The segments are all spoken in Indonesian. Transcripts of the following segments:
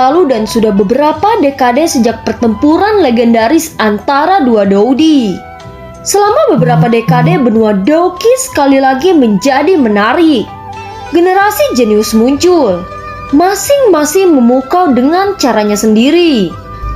lalu dan sudah beberapa dekade sejak pertempuran legendaris antara dua Dodi. Selama beberapa dekade, benua Doki sekali lagi menjadi menarik. Generasi jenius muncul, masing-masing memukau dengan caranya sendiri.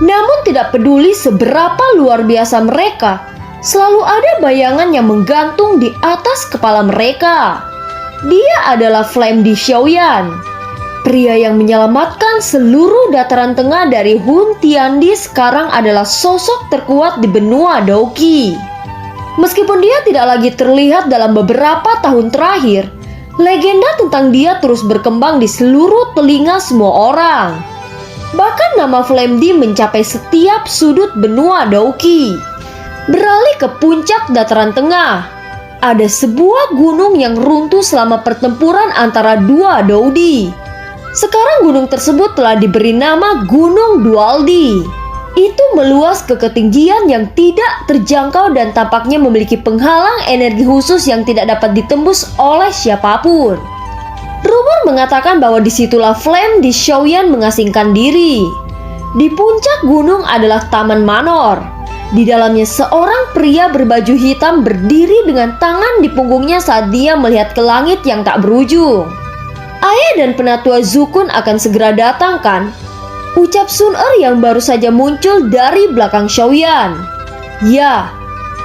Namun tidak peduli seberapa luar biasa mereka, selalu ada bayangan yang menggantung di atas kepala mereka. Dia adalah Flame Di Xiaoyan, pria yang menyelamatkan seluruh dataran tengah dari Hun Tiandi. Sekarang adalah sosok terkuat di benua Doki. Meskipun dia tidak lagi terlihat dalam beberapa tahun terakhir, legenda tentang dia terus berkembang di seluruh telinga semua orang. Bahkan nama Flame Di mencapai setiap sudut benua Doki. Beralih ke puncak dataran tengah, ada sebuah gunung yang runtuh selama pertempuran antara dua Dodi. Sekarang gunung tersebut telah diberi nama Gunung Dualdi. Itu meluas ke ketinggian yang tidak terjangkau dan tampaknya memiliki penghalang energi khusus yang tidak dapat ditembus oleh siapapun. Rumor mengatakan bahwa disitulah Flame Di Xiaoyan mengasingkan diri. Di puncak gunung adalah Taman Manor. Di dalamnya seorang pria berbaju hitam berdiri dengan tangan di punggungnya saat dia melihat ke langit yang tak berujung. Ayah dan penatua Zukun akan segera datang kan? Ucap Sun Er yang baru saja muncul dari belakang Xiaoyan. Ya,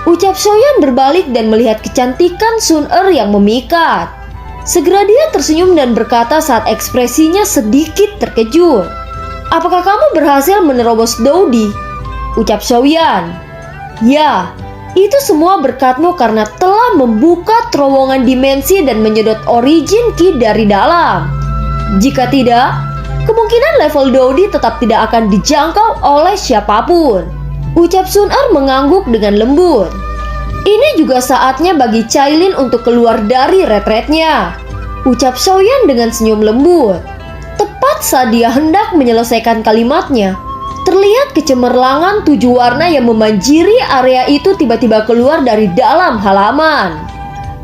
ucap Xiaoyan berbalik dan melihat kecantikan Sun Er yang memikat. Segera dia tersenyum dan berkata saat ekspresinya sedikit terkejut. Apakah kamu berhasil menerobos Dodi? Ucap Xiaoyan. Ya, itu semua berkatmu karena telah membuka terowongan dimensi dan menyedot origin Ki dari dalam. Jika tidak, kemungkinan level Dodi tetap tidak akan dijangkau oleh siapapun. Ucap Sun Er mengangguk dengan lembut. Ini juga saatnya bagi Cailin untuk keluar dari retretnya. Ucap Xiaoyan dengan senyum lembut. Tepat saat dia hendak menyelesaikan kalimatnya, terlihat kecemerlangan 7 warna yang memanjiri area itu tiba-tiba keluar dari dalam halaman.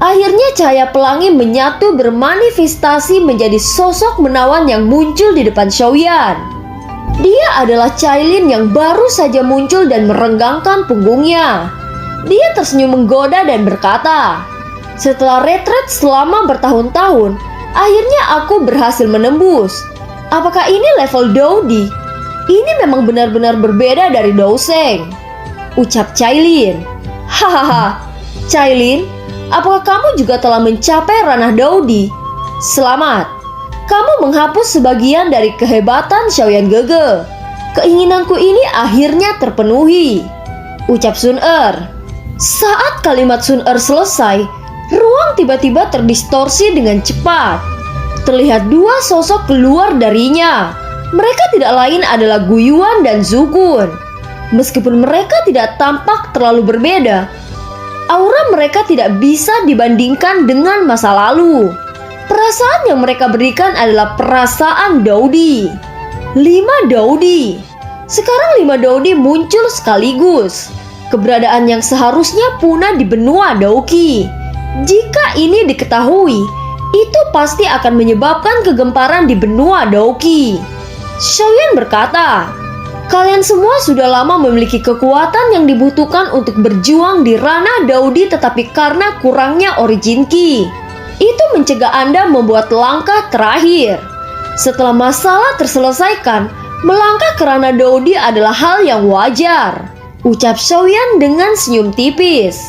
Akhirnya cahaya pelangi menyatu bermanifestasi menjadi sosok menawan yang muncul di depan Xiaoyan. Dia adalah Cailin yang baru saja muncul dan merenggangkan punggungnya. Dia tersenyum menggoda dan berkata, setelah retret selama bertahun-tahun, akhirnya aku berhasil menembus. Apakah ini level Dodi? Ini memang benar-benar berbeda dari Douseng. Ucap Cailin. Hahaha, Cailin, apakah kamu juga telah mencapai ranah Dodi? Selamat, kamu menghapus sebagian dari kehebatan Xiaoyan Gege. Keinginanku ini akhirnya terpenuhi. Ucap Sun Er. Saat kalimat Sun Er selesai, ruang tiba-tiba terdistorsi dengan cepat. Terlihat 2 sosok keluar darinya. Mereka tidak lain adalah Gu Yuan dan Zukun. Meskipun mereka tidak tampak terlalu berbeda, aura mereka tidak bisa dibandingkan dengan masa lalu. Perasaan yang mereka berikan adalah perasaan Dodi. 5 Dodi. Sekarang 5 Dodi muncul sekaligus. Keberadaan yang seharusnya punah di benua Doki. Jika ini diketahui, itu pasti akan menyebabkan kegemparan di benua Doki. Xiaoyan berkata, kalian semua sudah lama memiliki kekuatan yang dibutuhkan untuk berjuang di ranah Dodi, tetapi karena kurangnya origin Ki, itu mencegah Anda membuat langkah terakhir. Setelah masalah terselesaikan, melangkah ke ranah Dodi adalah hal yang wajar. Ucap Xiaoyan dengan senyum tipis.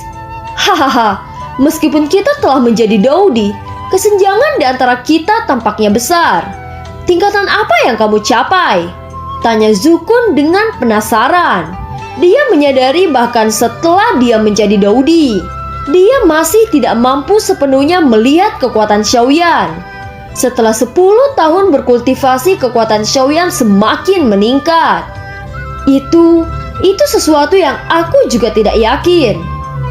Hahaha, meskipun kita telah menjadi Dodi, kesenjangan di antara kita tampaknya besar. Tingkatan apa yang kamu capai? Tanya Zukun dengan penasaran. Dia menyadari bahkan setelah dia menjadi Dodi, dia masih tidak mampu sepenuhnya melihat kekuatan Xiaoyan. Setelah 10 tahun berkultivasi, kekuatan Xiaoyan semakin meningkat. Itu sesuatu yang aku juga tidak yakin.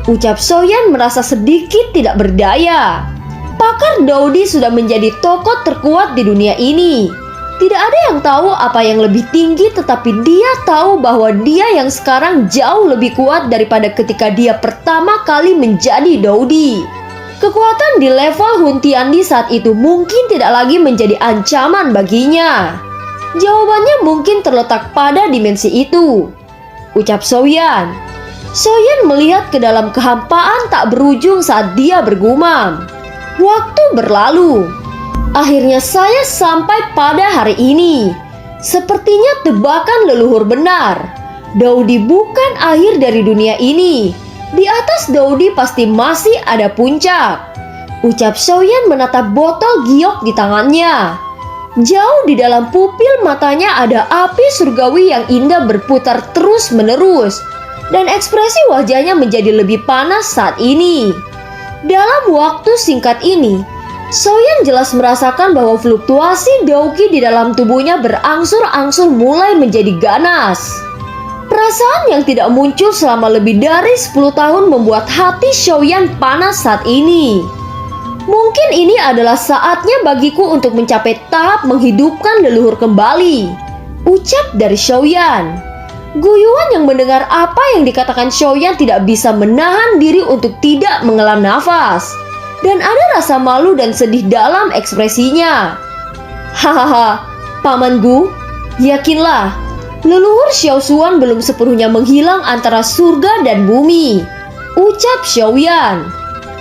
Ucap Xiaoyan merasa sedikit tidak berdaya. Pakar Dodi sudah menjadi tokoh terkuat di dunia ini. Tidak ada yang tahu apa yang lebih tinggi, tetapi dia tahu bahwa dia yang sekarang jauh lebih kuat daripada ketika dia pertama kali menjadi Dodi. Kekuatan di level Hun Tiandi saat itu mungkin tidak lagi menjadi ancaman baginya. Jawabannya mungkin terletak pada dimensi itu, ucap Xiaoyan. Xiaoyan melihat ke dalam kehampaan tak berujung saat dia bergumam. Waktu berlalu. Akhirnya saya sampai pada hari ini. Sepertinya tebakan leluhur benar. Daudi bukan akhir dari dunia ini. Di atas Daudi pasti masih ada puncak, ucap Xiaoyan menatap botol giok di tangannya. Jauh di dalam pupil matanya ada api surgawi yang indah berputar terus-menerus, dan ekspresi wajahnya menjadi lebih panas saat ini. Dalam waktu singkat ini, Xiaoyan jelas merasakan bahwa fluktuasi Daoqi di dalam tubuhnya berangsur-angsur mulai menjadi ganas. Perasaan yang tidak muncul selama lebih dari 10 tahun membuat hati Xiaoyan panas saat ini. Mungkin ini adalah saatnya bagiku untuk mencapai tahap menghidupkan leluhur kembali, ucap dari Xiaoyan. Guyuan yang mendengar apa yang dikatakan Xiaoyan tidak bisa menahan diri untuk tidak menghela nafas. Dan ada rasa malu dan sedih dalam ekspresinya. Hahaha, Paman Gu, yakinlah, leluhur Xiao Xuan belum sepenuhnya menghilang antara surga dan bumi, ucap Xiaoyan.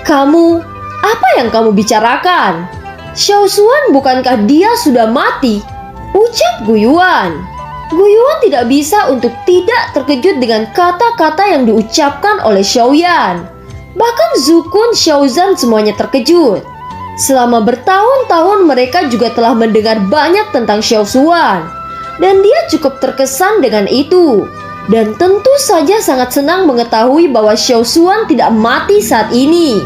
Kamu, apa yang kamu bicarakan? Xiao Xuan bukankah dia sudah mati? Ucap Guyuan. Guyuan tidak bisa untuk tidak terkejut dengan kata-kata yang diucapkan oleh Xiaoyan. Bahkan Zukun, Xiaozan semuanya terkejut. Selama bertahun-tahun mereka juga telah mendengar banyak tentang Xiao Xuan, dan dia cukup terkesan dengan itu. Dan tentu saja sangat senang mengetahui bahwa Xiao Xuan tidak mati saat ini.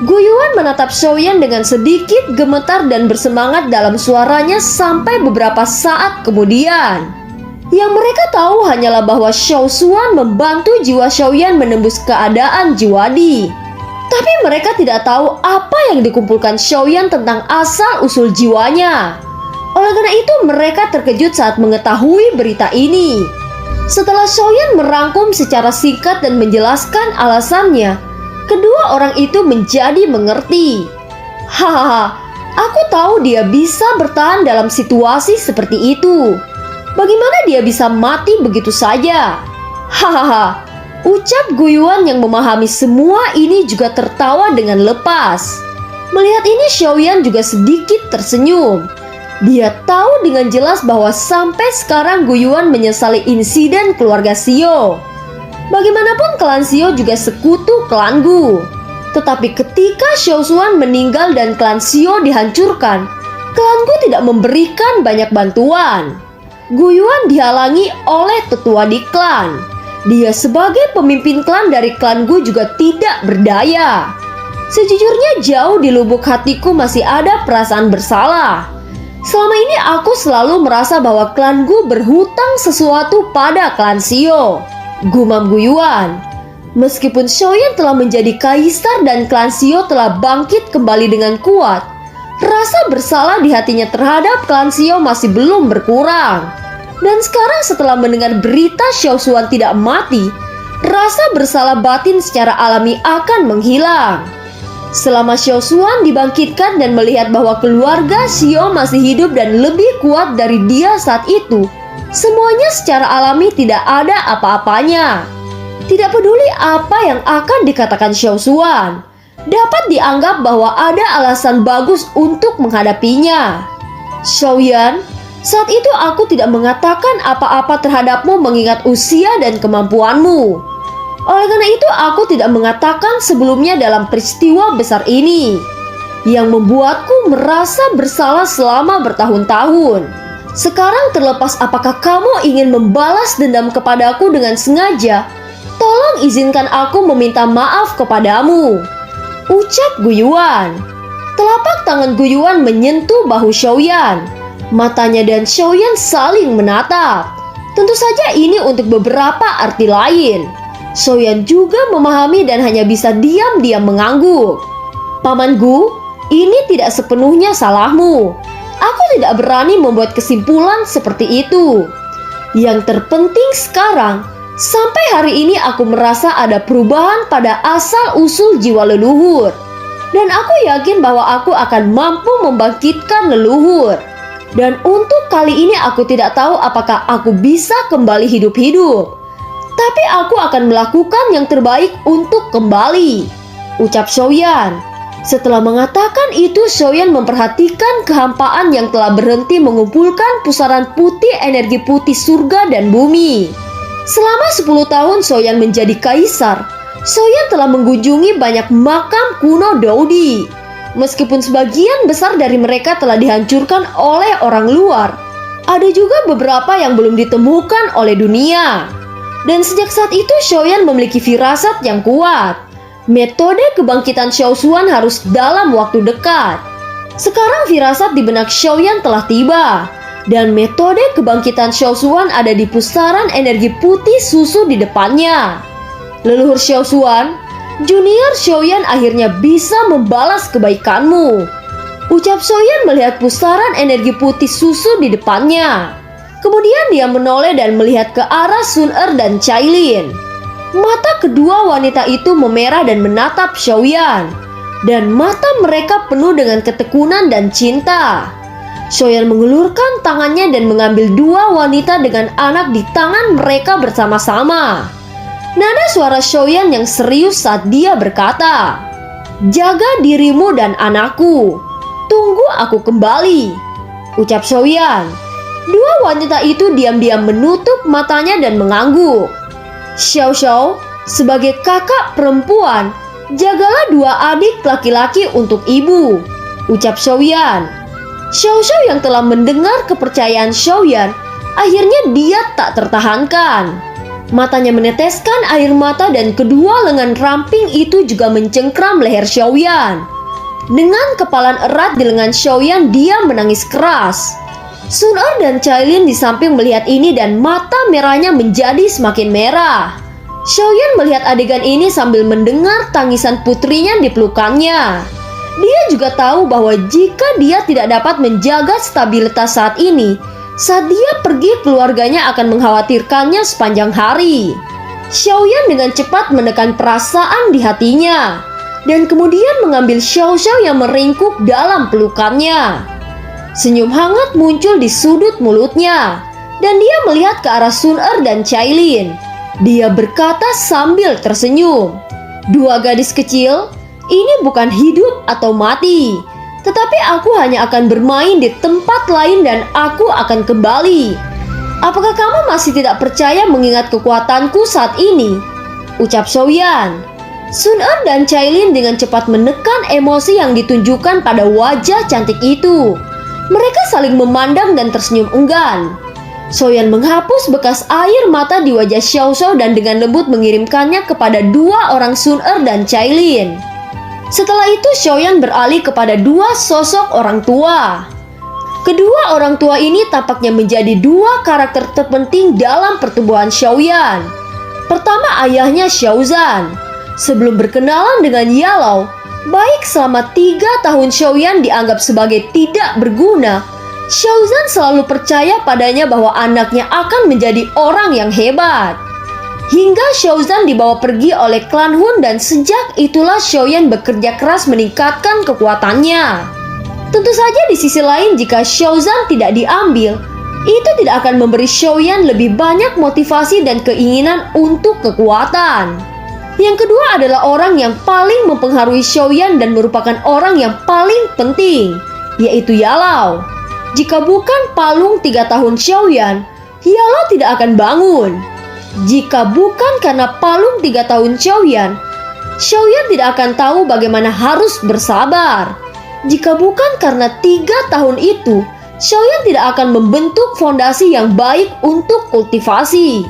Guyuan menatap Xiaoyan dengan sedikit gemetar dan bersemangat dalam suaranya sampai beberapa saat kemudian. Yang mereka tahu hanyalah bahwa Xiao Xuan membantu jiwa Xiaoyan menembus keadaan Jiwadi. Tapi mereka tidak tahu apa yang dikumpulkan Xiaoyan tentang asal-usul jiwanya. Oleh karena itu mereka terkejut saat mengetahui berita ini. Setelah Xiaoyan merangkum secara singkat dan menjelaskan alasannya, kedua orang itu menjadi mengerti. Hahaha, aku tahu dia bisa bertahan dalam situasi seperti itu. Bagaimana dia bisa mati begitu saja? Hahaha, ucap Guyuan yang memahami semua ini juga tertawa dengan lepas. Melihat ini Xiaoyan juga sedikit tersenyum. Dia tahu dengan jelas bahwa sampai sekarang Guyuan menyesali insiden keluarga Xiao. Bagaimanapun klan Xiao juga sekutu klan Gu. Tetapi ketika Xiao Xuan meninggal dan klan Xiao dihancurkan, klan Gu tidak memberikan banyak bantuan. Guyuan dihalangi oleh tetua di klan. Dia sebagai pemimpin klan dari klan Gu juga tidak berdaya. Sejujurnya jauh di lubuk hatiku masih ada perasaan bersalah. Selama ini aku selalu merasa bahwa klan Gu berhutang sesuatu pada klan Xiao, gumam Guyuan. Meskipun Xiaoyan telah menjadi kaisar dan klan Xiao telah bangkit kembali dengan kuat, rasa bersalah di hatinya terhadap klan Xiao masih belum berkurang. Dan sekarang setelah mendengar berita Xiao Xuan tidak mati, rasa bersalah batin secara alami akan menghilang. Selama Xiao Xuan dibangkitkan dan melihat bahwa keluarga Xiao masih hidup dan lebih kuat dari dia saat itu, semuanya secara alami tidak ada apa-apanya. Tidak peduli apa yang akan dikatakan Xiao Xuan, dapat dianggap bahwa ada alasan bagus untuk menghadapinya. Xiaoyan, saat itu aku tidak mengatakan apa-apa terhadapmu mengingat usia dan kemampuanmu. Oleh karena itu aku tidak mengatakan sebelumnya dalam peristiwa besar ini, yang membuatku merasa bersalah selama bertahun-tahun. Sekarang terlepas apakah kamu ingin membalas dendam kepadaku dengan sengaja, tolong izinkan aku meminta maaf kepadamu, ucap Guyuan. Telapak tangan Guyuan menyentuh bahu Xiaoyan. Matanya dan Xiaoyan saling menatap. Tentu saja ini untuk beberapa arti lain. Xiaoyan juga memahami dan hanya bisa diam-diam mengangguk. Paman Gu, ini tidak sepenuhnya salahmu. Aku tidak berani membuat kesimpulan seperti itu. Yang terpenting sekarang, sampai hari ini aku merasa ada perubahan pada asal-usul jiwa leluhur. Dan aku yakin bahwa aku akan mampu membangkitkan leluhur. Dan untuk kali ini aku tidak tahu apakah aku bisa kembali hidup-hidup. Tapi aku akan melakukan yang terbaik untuk kembali, ucap Xiaoyan. Setelah mengatakan itu, Xiaoyan memperhatikan kehampaan yang telah berhenti mengumpulkan pusaran putih energi putih surga dan bumi. Selama 10 tahun Xiaoyan menjadi kaisar, Xiaoyan telah mengunjungi banyak makam kuno Doudi. Meskipun sebagian besar dari mereka telah dihancurkan oleh orang luar, ada juga beberapa yang belum ditemukan oleh dunia. Dan sejak saat itu Xiaoyan memiliki firasat yang kuat. Metode kebangkitan Xiaoshuan harus dalam waktu dekat. Sekarang firasat di benak Xiaoyan telah tiba. Dan metode kebangkitan Xiaoshuan ada di pusaran energi putih susu di depannya. Leluhur Xiaoshuan, Junior Xiaoyan akhirnya bisa membalas kebaikanmu, ucap Xiaoyan melihat pusaran energi putih susu di depannya. Kemudian dia menoleh dan melihat ke arah Sun Er dan Cailin. Mata kedua wanita itu memerah dan menatap Xiaoyan, dan mata mereka penuh dengan ketekunan dan cinta. Xiaoyan mengulurkan tangannya dan mengambil dua wanita dengan anak di tangan mereka bersama-sama. Nada suara Xiaoyan yang serius saat dia berkata, "Jaga dirimu dan anakku. Tunggu aku kembali," ucap Xiaoyan. Dua wanita itu diam-diam menutup matanya dan mengangguk. "Xiao Xiao, sebagai kakak perempuan, jagalah dua adik laki-laki untuk ibu," ucap Xiaoyan. Xiao Xiao yang telah mendengar kepercayaan Xiaoyan, akhirnya dia tak tertahankan. Matanya meneteskan air mata dan kedua lengan ramping itu juga mencengkram leher Xiaoyan. Dengan kepalan erat di lengan Xiaoyan, dia menangis keras. Sun Er dan Cailin di samping melihat ini dan mata merahnya menjadi semakin merah. Xiaoyan melihat adegan ini sambil mendengar tangisan putrinya di pelukannya. Dia juga tahu bahwa jika dia tidak dapat menjaga stabilitas saat ini, saat dia pergi keluarganya akan mengkhawatirkannya sepanjang hari. Xiaoyan dengan cepat menekan perasaan di hatinya dan kemudian mengambil Xiao Xiao yang meringkuk dalam pelukannya. Senyum hangat muncul di sudut mulutnya dan dia melihat ke arah Sun Er dan Cailin. Dia berkata sambil tersenyum, "Dua gadis kecil, ini bukan hidup atau mati. Tetapi aku hanya akan bermain di tempat lain dan aku akan kembali. Apakah kamu masih tidak percaya mengingat kekuatanku saat ini?" ucap Xiaoyan. Sun Er dan Cailin dengan cepat menekan emosi yang ditunjukkan pada wajah cantik itu. Mereka saling memandang dan tersenyum enggan. Xiaoyan menghapus bekas air mata di wajah Xiao Xiao dan dengan lembut mengirimkannya kepada dua orang Sun Er dan Cailin. Setelah itu Xiaoyan beralih kepada dua sosok orang tua. Kedua orang tua ini tampaknya menjadi dua karakter terpenting dalam pertumbuhan Xiaoyan. Pertama, ayahnya Xiaozan. Sebelum berkenalan dengan Yalao, baik selama 3 tahun Xiaoyan dianggap sebagai tidak berguna, Xiaozan selalu percaya padanya bahwa anaknya akan menjadi orang yang hebat. Hingga Xiaozan dibawa pergi oleh klan Hun dan sejak itulah Xiaoyan bekerja keras meningkatkan kekuatannya. Tentu saja di sisi lain jika Xiaozan tidak diambil, itu tidak akan memberi Xiaoyan lebih banyak motivasi dan keinginan untuk kekuatan. Yang kedua adalah orang yang paling mempengaruhi Xiaoyan dan merupakan orang yang paling penting, yaitu Yalao. Jika bukan palung 3 tahun Xiaoyan, Yalao tidak akan bangun. Jika bukan karena palung 3 tahun Xiaoyan, Xiaoyan tidak akan tahu bagaimana harus bersabar. Jika bukan karena 3 tahun itu, Xiaoyan tidak akan membentuk fondasi yang baik untuk kultivasi.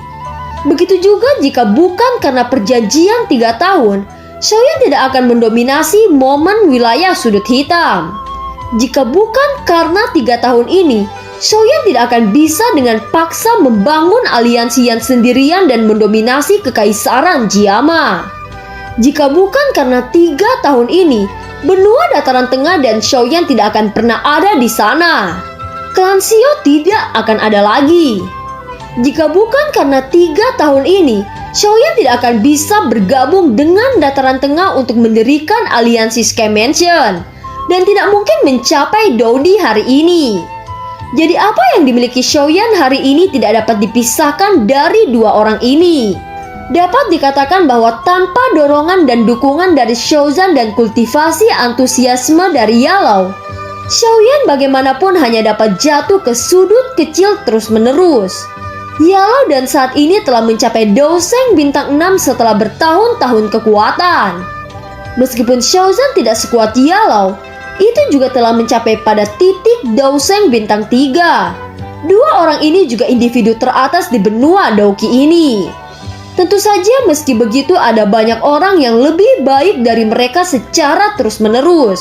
Begitu juga jika bukan karena perjanjian 3 tahun, Xiaoyan tidak akan mendominasi momen wilayah sudut hitam. Jika bukan karena 3 tahun ini, Xiaoyan tidak akan bisa dengan paksa membangun aliansi yang sendirian dan mendominasi kekaisaran Jiama. Jika bukan karena 3 tahun ini, benua dataran tengah dan Xiaoyan tidak akan pernah ada di sana. Klan Xiao tidak akan ada lagi. Jika bukan karena 3 tahun ini, Xiaoyan tidak akan bisa bergabung dengan dataran tengah untuk mendirikan aliansi Sky Mansion dan tidak mungkin mencapai Doudi hari ini. Jadi apa yang dimiliki Xiaoyan hari ini tidak dapat dipisahkan dari dua orang ini. Dapat dikatakan bahwa tanpa dorongan dan dukungan dari Xiaozan dan kultivasi antusiasme dari Yalou, Xiaoyan bagaimanapun hanya dapat jatuh ke sudut kecil terus-menerus. Yalou dan saat ini telah mencapai Douseng bintang 6 setelah bertahun-tahun kekuatan. Meskipun Xiaozan tidak sekuat Yalou, itu juga telah mencapai pada titik Douseng bintang 3. Dua orang ini juga individu teratas di benua Douqi ini. Tentu saja meski begitu ada banyak orang yang lebih baik dari mereka secara terus-menerus.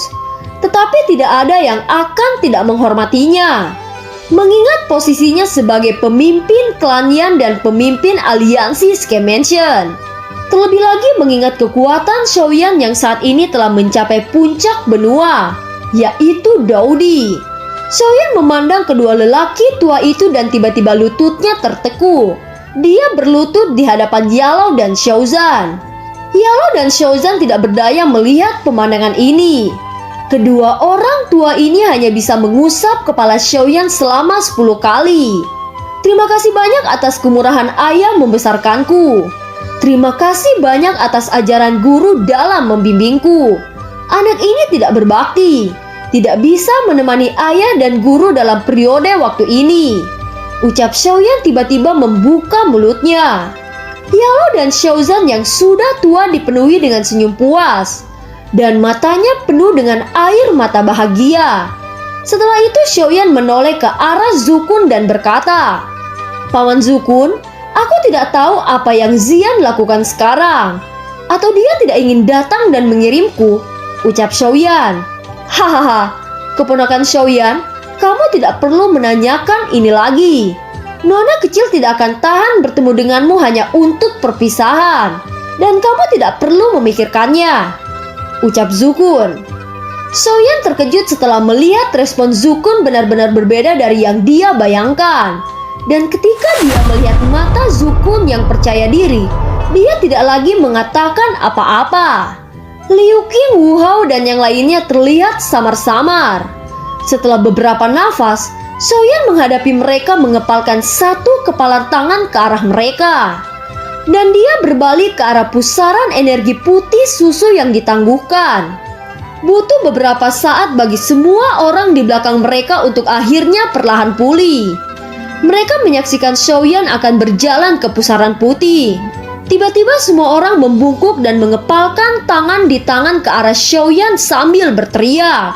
Tetapi tidak ada yang akan tidak menghormatinya. Mengingat posisinya sebagai pemimpin klan Yan dan pemimpin aliansi Sky Mansion. Terlebih lagi mengingat kekuatan Xiaoyan yang saat ini telah mencapai puncak benua, yaitu Daudi. Xiaoyan memandang kedua lelaki tua itu dan tiba-tiba lututnya terteku. Dia berlutut di hadapan Yalou dan Xiaozan. Yalou dan Xiaozan tidak berdaya melihat pemandangan ini. Kedua orang tua ini hanya bisa mengusap kepala Xiaoyan selama 10 kali. Terima kasih banyak atas kemurahan ayah membesarkanku. Terima kasih banyak atas ajaran guru dalam membimbingku. Anak ini tidak berbakti, tidak bisa menemani ayah dan guru dalam periode waktu ini. Ucap Xiaoyan tiba-tiba membuka mulutnya. Yalou dan Xiaozan yang sudah tua dipenuhi dengan senyum puas. Dan matanya penuh dengan air mata bahagia. Setelah itu Xiaoyan menoleh ke arah Zukun dan berkata, "Paman Zukun, aku tidak tahu apa yang Xian lakukan sekarang. Atau dia tidak ingin datang dan mengirimku," ucap Xiaoyan. "Hahaha, keponakan Xiaoyan, kamu tidak perlu menanyakan ini lagi. Nona kecil tidak akan tahan bertemu denganmu hanya untuk perpisahan. Dan kamu tidak perlu memikirkannya," ucap Zukun. Xiaoyan terkejut setelah melihat respon Zukun benar-benar berbeda dari yang dia bayangkan. Dan ketika dia melihat mata Zukun yang percaya diri, dia tidak lagi mengatakan apa-apa. Liu Qing, Wu Hao, dan yang lainnya terlihat samar-samar. Setelah beberapa nafas, Xiaoyan menghadapi mereka mengepalkan satu kepalan tangan ke arah mereka. Dan dia berbalik ke arah pusaran energi putih susu yang ditangguhkan. Butuh beberapa saat bagi semua orang di belakang mereka untuk akhirnya perlahan pulih. Mereka menyaksikan Xiaoyan akan berjalan ke pusaran putih. Tiba-tiba semua orang membungkuk dan mengepalkan tangan di tangan ke arah Xiaoyan sambil berteriak.